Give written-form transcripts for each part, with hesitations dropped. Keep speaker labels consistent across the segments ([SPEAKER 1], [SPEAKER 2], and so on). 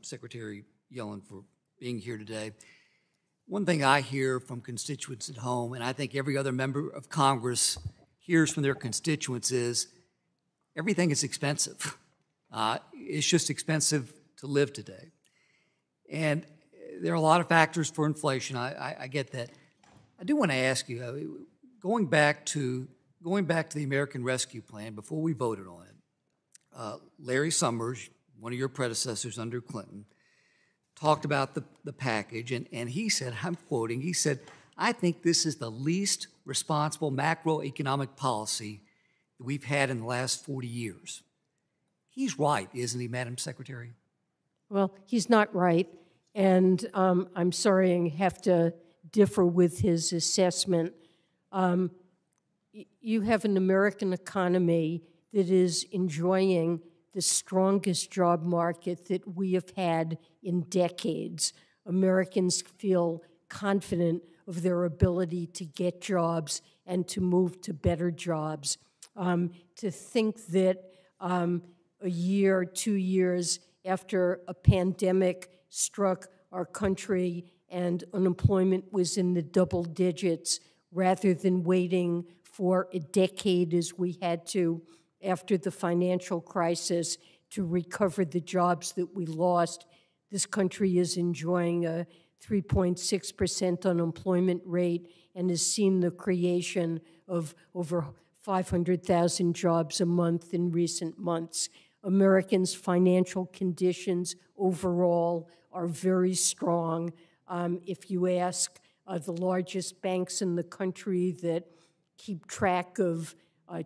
[SPEAKER 1] Secretary Yellen, for being here today. One thing I hear from constituents at home, and I think every other member of Congress hears from their constituents, is everything is expensive. It's just expensive to live today. And there are a lot of factors for inflation. I get that. I do want to ask you, going back to the American Rescue Plan, before we voted on it, Larry Summers, one of your predecessors under Clinton, talked about the package, and he said, I'm quoting, he said, "I think this is the least responsible macroeconomic policy that we've had in the last 40 years. He's right, isn't he, Madam Secretary?
[SPEAKER 2] Well, he's not right, and I'm sorry I have to differ with his assessment. You have an American economy that is enjoying the strongest job market that we have had in decades. Americans feel confident of their ability to get jobs and to move to better jobs. To think that a year, 2 years after a pandemic struck our country and unemployment was in the double digits, rather than waiting for a decade as we had to after the financial crisis to recover the jobs that we lost. This country is enjoying a 3.6% unemployment rate and has seen the creation of over 500,000 jobs a month in recent months. Americans' financial conditions overall are very strong. If you ask the largest banks in the country that keep track of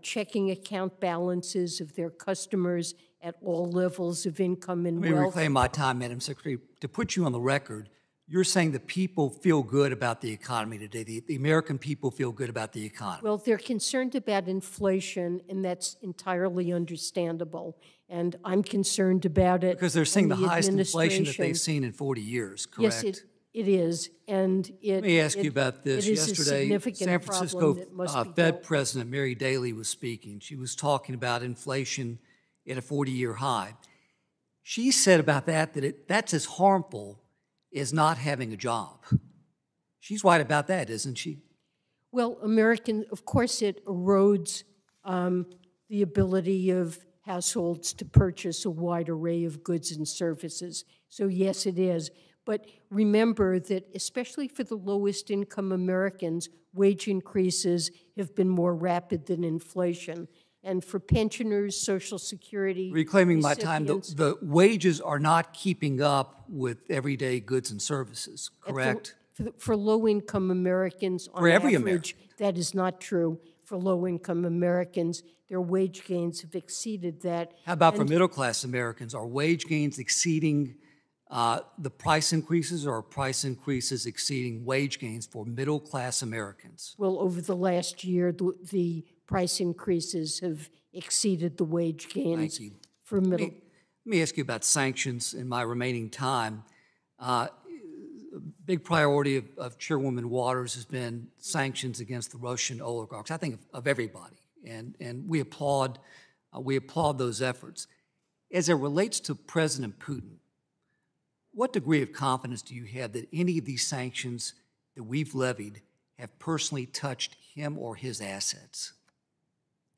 [SPEAKER 2] checking account balances of their customers at all levels of income and wealth.
[SPEAKER 1] Let me reclaim my time, Madam Secretary. To put you on the record, you're saying the people feel good about the economy today. The American people feel good about the economy.
[SPEAKER 2] Well, they're concerned about inflation, and that's entirely understandable. And I'm concerned about it.
[SPEAKER 1] Because they're seeing the highest inflation that they've seen in 40 years, correct?
[SPEAKER 2] Yes, it is. And
[SPEAKER 1] let me ask you about this. Yesterday, San Francisco Fed President Mary Daly was speaking. She was talking about inflation at a 40-year high. She said about that's as harmful as not having a job. She's right about that, isn't she?
[SPEAKER 2] Well, of course, it erodes the ability of households to purchase a wide array of goods and services. So yes, it is. But remember that especially for the lowest income Americans, wage increases have been more rapid than inflation. And for pensioners, Social Security
[SPEAKER 1] reclaiming my time, the wages are not keeping up with everyday goods and services, correct?
[SPEAKER 2] For low-income Americans, on average, that is not true. For low-income Americans, their wage gains have exceeded that.
[SPEAKER 1] How about for middle-class Americans? Are wage gains exceeding the price increases, or are price increases exceeding wage gains for middle-class Americans?
[SPEAKER 2] Well, over the last year, the price increases have exceeded the wage gains for middle.
[SPEAKER 1] Let me ask you about sanctions in my remaining time. A big priority of Chairwoman Waters has been sanctions against the Russian oligarchs. I think of everybody, and we applaud those efforts. As it relates to President Putin, what degree of confidence do you have that any of these sanctions that we've levied have personally touched him or his assets?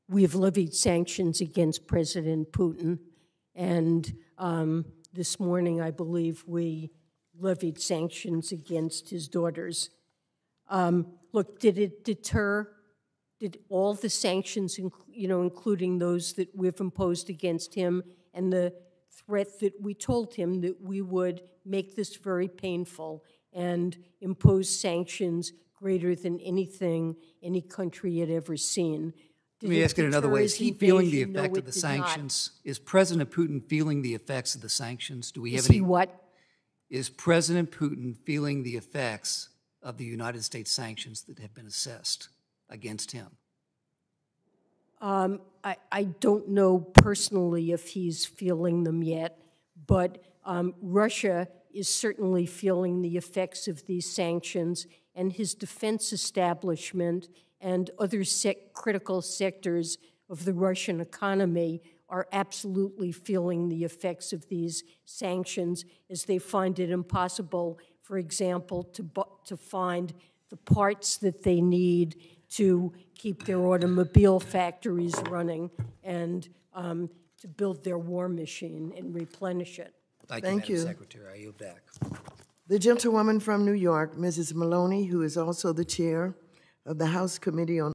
[SPEAKER 2] We have levied sanctions against President Putin, and this morning, I believe, we levied sanctions against his daughters. Look, did it deter? Did all the sanctions, including those that we've imposed against him, and the threat that we told him that we would make this very painful and impose sanctions greater than anything any country had ever seen?
[SPEAKER 1] Let me ask it another way. Is he feeling the effect of the sanctions? Is President Putin feeling the effects of the sanctions? Do we have any?
[SPEAKER 2] Is he what?
[SPEAKER 1] Is President Putin feeling the effects of the United States sanctions that have been assessed against him?
[SPEAKER 2] I don't know personally if he's feeling them yet, but Russia is certainly feeling the effects of these sanctions, and his defense establishment and other critical sectors of the Russian economy are absolutely feeling the effects of these sanctions as they find it impossible, for example, to find the parts that they need to keep their automobile factories running and to build their war machine and replenish it.
[SPEAKER 1] Thank you, Madam Secretary. I yield back.
[SPEAKER 3] The gentlewoman from New York, Mrs. Maloney, who is also the chair of the House Committee on